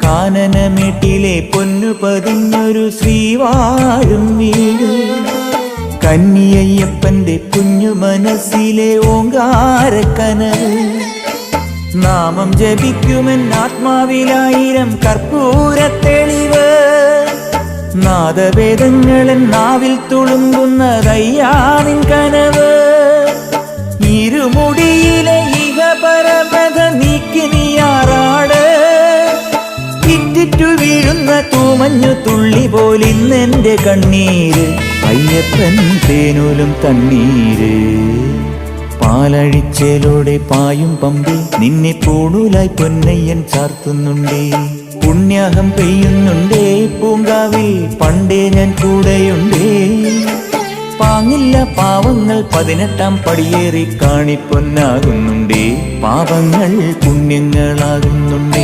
കാനനമേട്ടിലെ പൊന്നു പതിഞ്ഞൊരു ശ്രീവാഴും വീട്. കന്നിയയ്യപ്പന്റെ കുഞ്ഞു മനസ്സിലെ ഓങ്കാരക്കനവ്. നാമം ജപിക്കുമെൻ ആത്മാവിലായിരം കർപ്പൂരത്തെളിവ്. നാദവേദങ്ങളൻ നാവിൽ തുളുമ്പുന്നതയ്യാനിൻ കനവ്. ഇരുമുടിയിലെ ഇഹപരമത നീക്കി നീയാറാട്. ഇറ്റിറ്റു വീഴുന്ന തൂമഞ്ഞു തുള്ളി പോലിന്നെന്റെ കണ്ണീര്. അയ്യപ്പൻ തേനൂലും തണ്ണീര്. പാലഴിച്ചേലോടെ പായും പമ്പി നിന്നെ പൂണൂലായി പൊന്നയ്യൻ ചാർത്തുന്നുണ്ടേ. പുണ്യാഹം പെയ്യുന്നുണ്ടേ പൂങ്കാവിൽ പണ്ടേ ഞാൻ കൂടെയുണ്ടേ. പാങ്ങില്ല പാവങ്ങൾ 18-ാം പടിയേറി കാണിപ്പൊന്നാകുന്നുണ്ടേ. പാപങ്ങൾ പുണ്യങ്ങളാകുന്നുണ്ടേ.